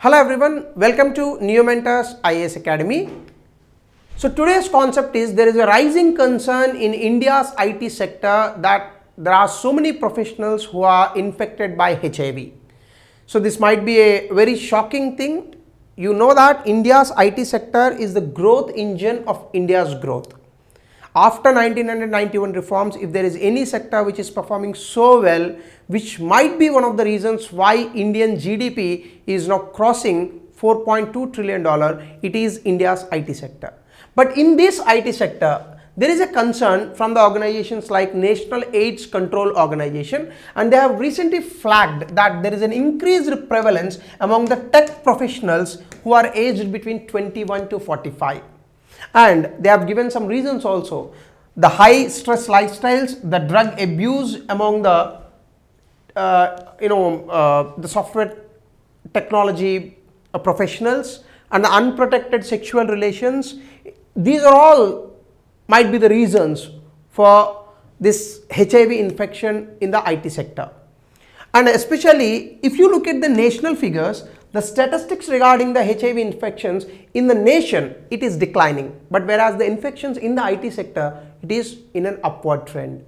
Hello everyone, welcome to NEOMENTORS IAS Academy. So today's concept is there is a rising concern in India's IT sector that there are so many professionals who are infected by HIV. So this might be a very shocking thing. You know that India's IT sector is the growth engine of India's growth. After 1991 reforms, if there is any sector which is performing so well, which might be one of the reasons why Indian GDP is now crossing $4.2 trillion, it is India's IT sector. But in this IT sector, there is a concern from the organizations like National AIDS Control Organization, and they have recently flagged that there is an increased prevalence among the tech professionals who are aged between 21 to 45. And they have given some reasons also: the high stress lifestyles, the drug abuse among the the software technology professionals, and the unprotected sexual relations. These are all might be the reasons for this HIV infection in the IT sector. And especially if you look at the national figures, the statistics regarding the HIV infections in the nation, it is declining, but whereas the infections in the IT sector, it is in an upward trend.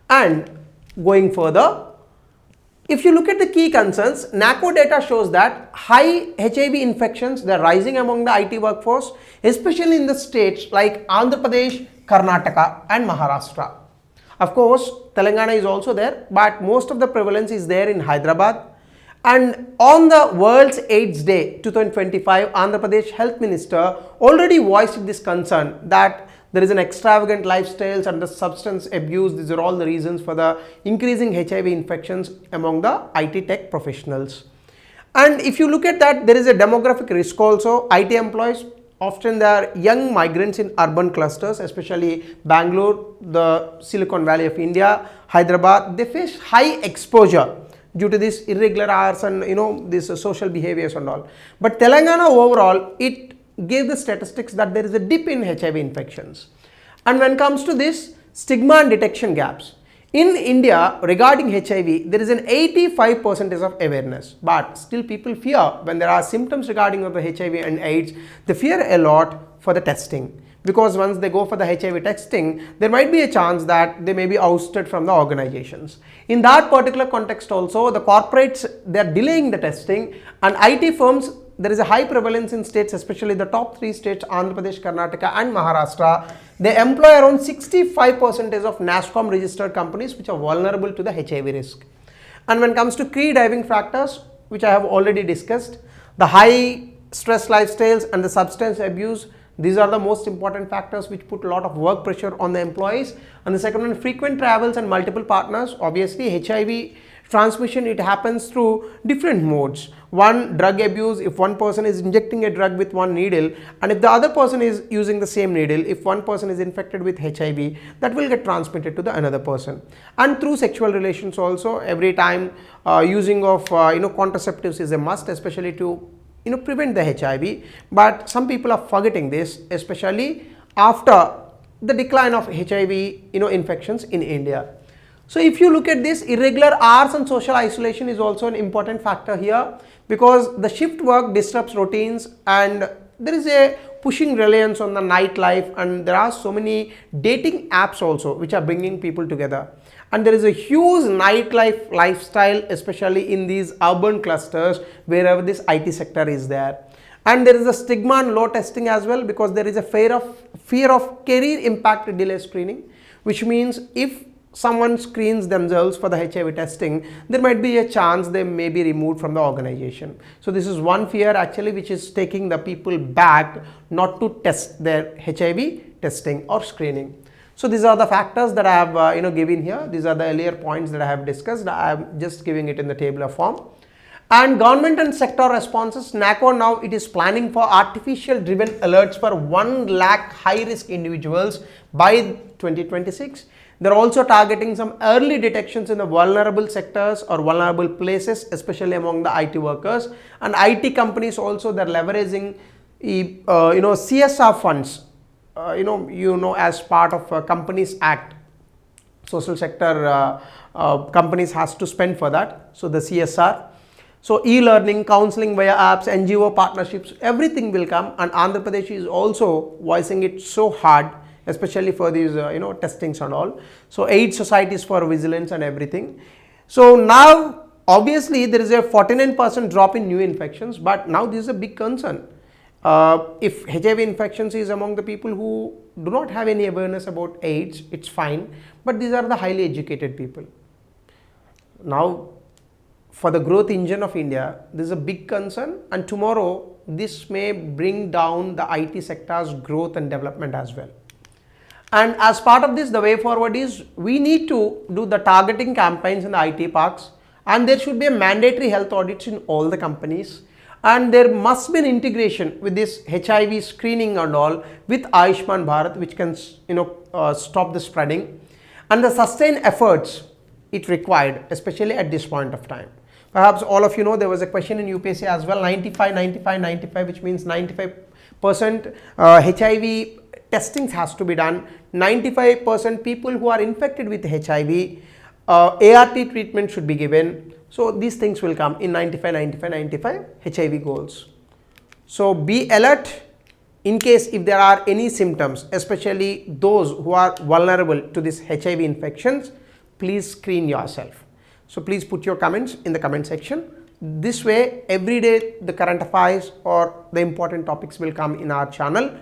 And going further, if you look at the key concerns, NACO data shows that high HIV infections, they are rising among the IT workforce, especially in the states like Andhra Pradesh, Karnataka and Maharashtra. Of course, Telangana is also there, but most of the prevalence is there in Hyderabad. And on the World's AIDS Day 2025, Andhra Pradesh Health Minister already voiced this concern that there is an extravagant lifestyles and the substance abuse. These are all the reasons for the increasing HIV infections among the IT tech professionals. And if you look at that, there is a demographic risk also. IT employees, often they are young migrants in urban clusters, especially Bangalore, the Silicon Valley of India, Hyderabad. They face high exposure due to these irregular hours and these social behaviors and all. But Telangana overall, it gave the statistics that there is a dip in HIV infections. And when it comes to this stigma and detection gaps, in India regarding HIV, there is an 85% of awareness, but still people fear when there are symptoms regarding of the HIV and AIDS. They fear a lot for the testing, because once they go for the HIV testing, there might be a chance that they may be ousted from the organizations. In that particular context also, the corporates, they are delaying the testing, and IT firms, there is a high prevalence in states, especially the top 3 states, Andhra Pradesh, Karnataka and Maharashtra. They employ around 65% of NASSCOM registered companies which are vulnerable to the HIV risk. And when it comes to key driving factors, which I have already discussed, the high stress lifestyles and the substance abuse, these are the most important factors which put a lot of work pressure on the employees. And the second one, frequent travels and multiple partners. Obviously, HIV transmission, it happens through different modes. One, drug abuse. If one person is injecting a drug with one needle, and if the other person is using the same needle, if one person is infected with HIV, that will get transmitted to the another person. And through sexual relations also, every time using of contraceptives is a must, especially to prevent the HIV. But some people are forgetting this, especially after the decline of HIV infections in India. So if you look at this, irregular hours and social isolation is also an important factor here, because the shift work disrupts routines, and there is a pushing reliance on the nightlife, and there are so many dating apps also which are bringing people together. And there is a huge nightlife lifestyle, especially in these urban clusters wherever this IT sector is there. And there is a stigma and low testing as well, because there is a fear of career impact delay screening, which means if someone screens themselves for the HIV testing, there might be a chance they may be removed from the organization. So this is one fear actually which is taking the people back not to test their HIV testing or screening. So these are the factors that I have given here. These are the earlier points that I have discussed. I am just giving it in the tabular form. And government and sector responses, NACO now it is planning for artificial driven alerts for 1 lakh high risk individuals by 2026. They're also targeting some early detections in the vulnerable sectors or vulnerable places, especially among the IT workers. And IT companies also, they're leveraging CSR funds, as part of Companies Act. Social sector companies has to spend for that. So the CSR. So e-learning, counseling via apps, NGO partnerships, everything will come, and Andhra Pradesh is also voicing it so hard, especially for these testings and all. So AIDS societies for vigilance and everything. So now obviously there is a 49% drop in new infections, but now this is a big concern. If HIV infections is among the people who do not have any awareness about AIDS, it's fine, but these are the highly educated people. Now, for the growth engine of India, this is a big concern, and tomorrow this may bring down the IT sector's growth and development as well. And as part of this, the way forward is we need to do the targeting campaigns in the IT parks, and there should be a mandatory health audits in all the companies, and there must be an integration with this HIV screening and all with Ayushman Bharat, which can stop the spreading, and the sustained efforts it required, especially at this point of time. Perhaps all of you know there was a question in UPSC as well, 95, 95, 95, which means 95% HIV testing has to be done. 95% people who are infected with HIV, ART treatment should be given. So these things will come in 95, 95, 95 HIV goals. So be alert in case if there are any symptoms, especially those who are vulnerable to this HIV infections, please screen yourself. So please put your comments in the comment section. This way every day the current affairs or the important topics will come in our channel.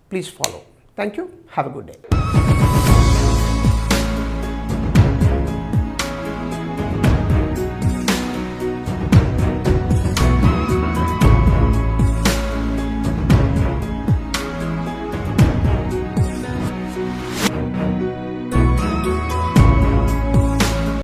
Please follow. Thank you. Have a good day.